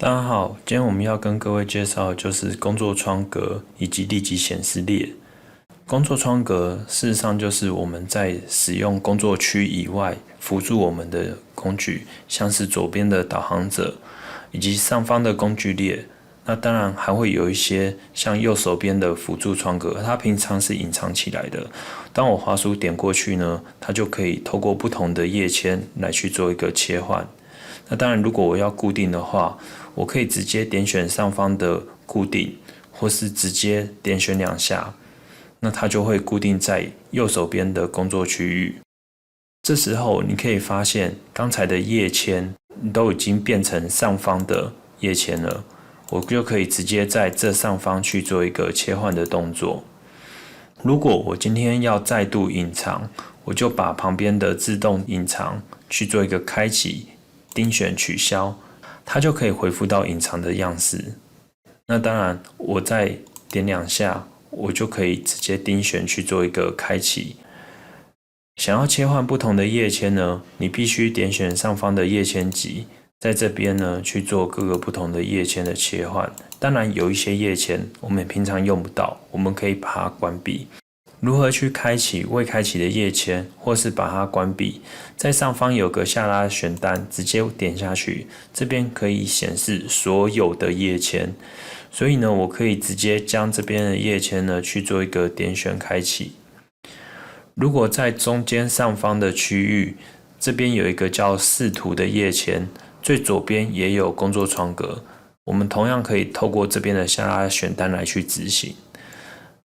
大家好，今天我们要跟各位介绍的就是工作窗格以及立即显示列。工作窗格事实上就是我们在使用工作区以外辅助我们的工具，像是左边的导航者以及上方的工具列。那当然还会有一些像右手边的辅助窗格，它平常是隐藏起来的。当我滑鼠点过去呢，它就可以透过不同的页签来去做一个切换。那当然，如果我要固定的话，我可以直接点选上方的固定，或是直接点选2下，那它就会固定在右手边的工作区域。这时候你可以发现，刚才的页签都已经变成上方的页签了，我就可以直接在这上方去做一个切换的动作。如果我今天要再度隐藏，我就把旁边的自动隐藏去做一个开启，丁选取消，它就可以恢复到隐藏的样式。那当然，我再点2下，我就可以直接丁选去做一个开启。想要切换不同的页签呢，你必须点选上方的页签集，在这边呢去做各个不同的页签的切换。当然，有一些页签我们平常用不到，我们可以把它关闭。如何去开启未开启的页签，或是把它关闭？在上方有个下拉选单，直接点下去，这边可以显示所有的页签。所以呢，我可以直接将这边的页签呢去做一个点选开启。如果在中间上方的区域，这边有一个叫视图的页签，最左边也有工作窗格，我们同样可以透过这边的下拉选单来去执行。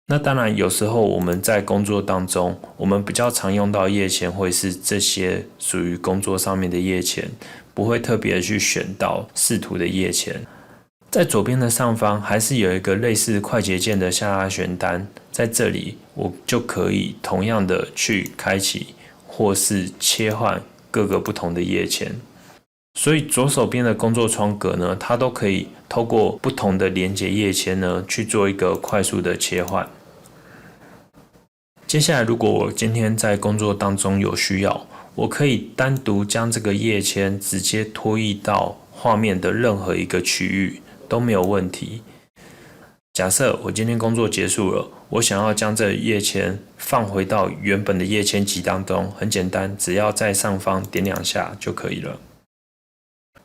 那当然，有时候我们在工作当中，我们比较常用到页签会是这些属于工作上面的页签，不会特别去选到视图的页签。在左边的上方还是有一个类似快捷键的下拉选单，在这里我就可以同样的去开启或是切换各个不同的页签。所以左手边的工作窗格呢，它都可以透过不同的连结页签呢去做一个快速的切换。接下来，如果我今天在工作当中有需要，我可以单独将这个页签直接拖移到画面的任何一个区域都没有问题。假设我今天工作结束了，我想要将这页签放回到原本的页签集当中，很简单，只要在上方点2下就可以了。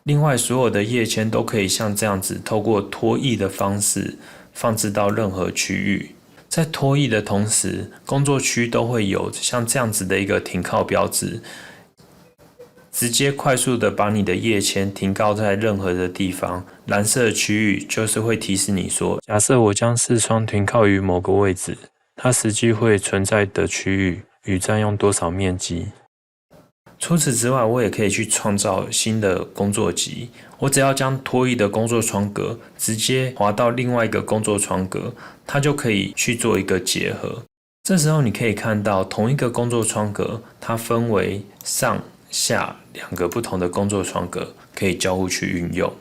另外，所有的页签都可以像这样子，透过拖移的方式放置到任何区域。在拖移的同时，工作区都会有像这样子的一个停靠标志，直接快速的把你的页签停靠在任何的地方。蓝色的区域就是会提示你说，假设我将视窗停靠于某个位置，它实际会存在的区域与占用多少面积。除此之外，我也可以去创造新的工作集。我只要将拖移的工作窗格直接滑到另外一个工作窗格，它就可以去做一个结合。这时候你可以看到同一个工作窗格，它分为上下2个不同的工作窗格，可以交互去运用。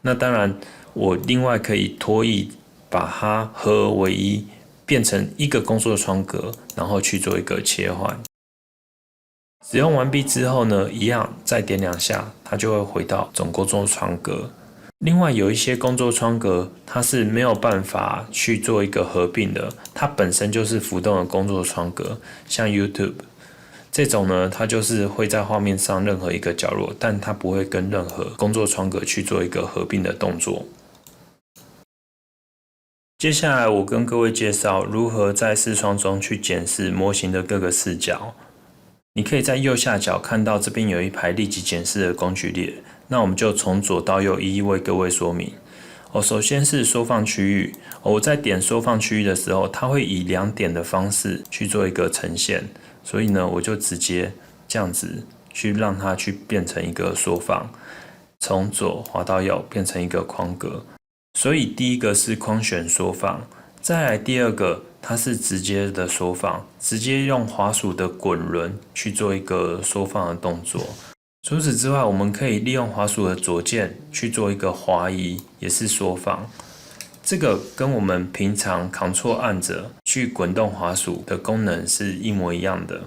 那当然，我另外可以拖移，把它合而为一，变成一个工作窗格，然后去做一个切换。使用完毕之后呢，一样再点2下，它就会回到总工作窗格。另外有一些工作窗格，它是没有办法去做一个合并的，它本身就是浮动的工作窗格，像 YouTube 这种呢，它就是会在画面上任何一个角落，但它不会跟任何工作窗格去做一个合并的动作。接下来我跟各位介绍如何在视窗中去检视模型的各个视角。你可以在右下角看到这边有一排立即检视的工具列，那我们就从左到右一一为各位说明。首先是缩放区域，我在点缩放区域的时候，它会以2点的方式去做一个呈现，所以呢，我就直接这样子去让它去变成一个缩放，从左滑到右变成一个框格。所以第一个是框选缩放，再来第2个，它是直接的缩放，直接用滑鼠的滚轮去做一个缩放的动作。除此之外，我们可以利用滑鼠的左键去做一个滑移，也是缩放。这个跟我们平常 Ctrl 按着去滚动滑鼠的功能是一模一样的。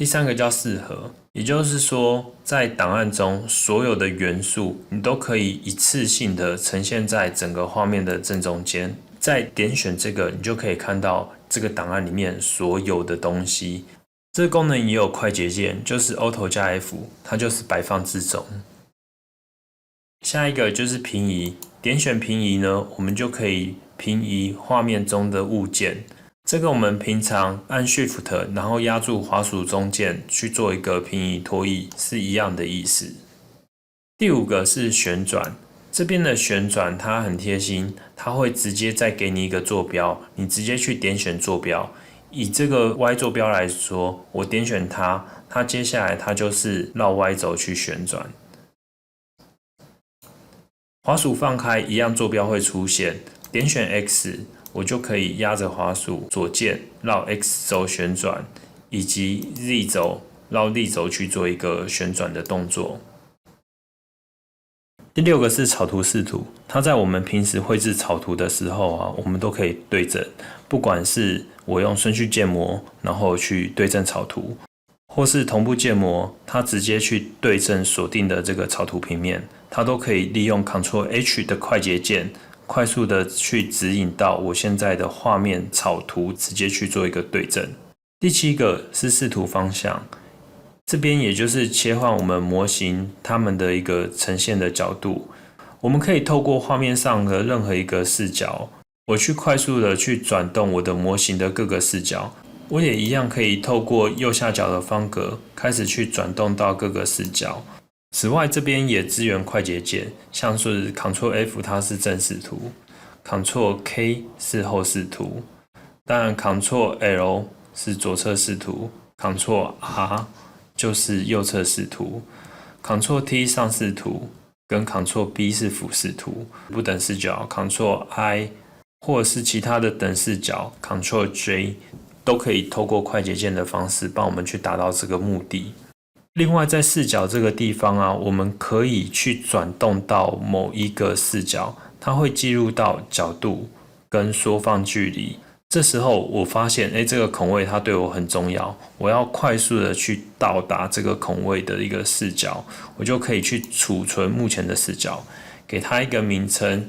第三个叫四合，也就是说，在档案中所有的元素，你都可以一次性的呈现在整个画面的正中间。再点选这个，你就可以看到这个档案里面所有的东西。这个功能也有快捷键，就是 Auto 加 F， 它就是摆放自中。下一个就是平移，点选平移呢，我们就可以平移画面中的物件。这个我们平常按 Shift， 然后压住滑鼠中键去做一个平移拖移是一样的意思。第五个是旋转，这边的旋转它很贴心，它会直接再给你一个坐标，你直接去点选坐标。以这个 Y 坐标来说，我点选它，它接下来它就是绕 Y 轴去旋转。滑鼠放开，一样坐标会出现，点选 X。我就可以压着滑鼠左键绕 X 轴旋转，以及 Z 轴绕 Z 轴去做一个旋转的动作。第六个是草图视图，它在我们平时绘制草图的时候啊，我们都可以对正，不管是我用顺序建模，然后去对正草图，或是同步建模，它直接去对正锁定的这个草图平面，它都可以利用 Ctrl+H 的快捷键。快速的去指引到我现在的画面草图，直接去做一个对正。第七个是视图方向，这边也就是切换我们模型它们的一个呈现的角度。我们可以透过画面上的任何一个视角，我去快速的去转动我的模型的各个视角。我也一样可以透过右下角的方格开始去转动到各个视角。此外，这边也支援快捷键，像是 Ctrl+F 它是正视图 ，Ctrl+K 是后视图，当然 Ctrl+L 是左侧视图 ，Ctrl+R 就是右侧视图 ，Ctrl+T 上视图，跟 Ctrl+B 是俯视图，不等视角 Ctrl+I 或者是其他的等视角 Ctrl+J 都可以透过快捷键的方式帮我们去达到这个目的。另外，在视角这个地方啊，我们可以去转动到某一个视角，它会记录到角度跟缩放距离。这时候我发现，这个孔位它对我很重要，我要快速的去到达这个孔位的一个视角，我就可以去储存目前的视角，给它一个名称。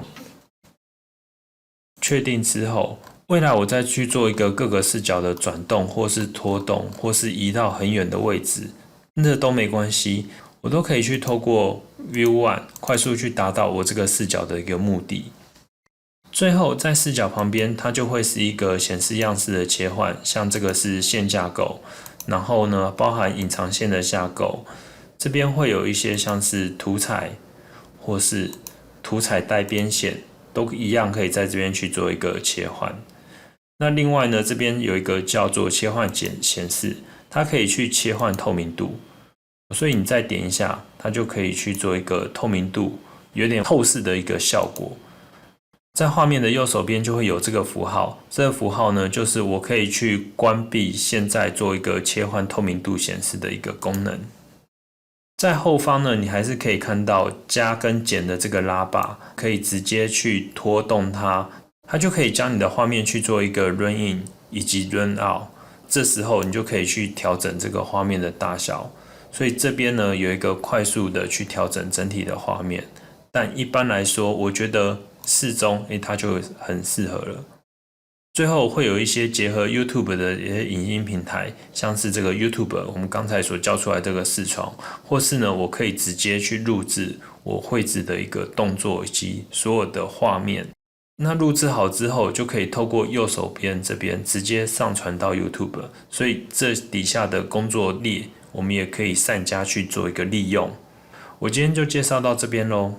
确定之后，未来我再去做一个各个视角的转动，或是拖动，或是移到很远的位置。那都没关系，我都可以去透过 View One 快速去达到我这个视角的一个目的。最后在视角旁边，它就会是一个显示样式的切换，像这个是线架构，然后呢包含隐藏线的架构，这边会有一些像是图彩或是图彩带边线，都一样可以在这边去做一个切换。那另外呢，这边有一个叫做切换显示。它可以去切换透明度，所以你再点一下，它就可以去做一个透明度，有点透视的一个效果。在画面的右手边就会有这个符号，这个符号呢，就是我可以去关闭现在做一个切换透明度显示的一个功能。在后方呢，你还是可以看到加跟减的这个拉把，可以直接去拖动它，它就可以将你的画面去做一个 run in 以及 run out。这时候你就可以去调整这个画面的大小，所以这边呢有一个快速的去调整整体的画面，但一般来说，我觉得适中，它就很适合了。最后会有一些结合 YouTube 的一些影音平台，像是这个 YouTube 我们刚才所教出来这个视窗，或是呢我可以直接去录制我绘制的一个动作以及所有的画面。那录制好之后，就可以透过右手边这边直接上传到 YouTube， 所以这底下的工作列，我们也可以善加去做一个利用。我今天就介绍到这边咯。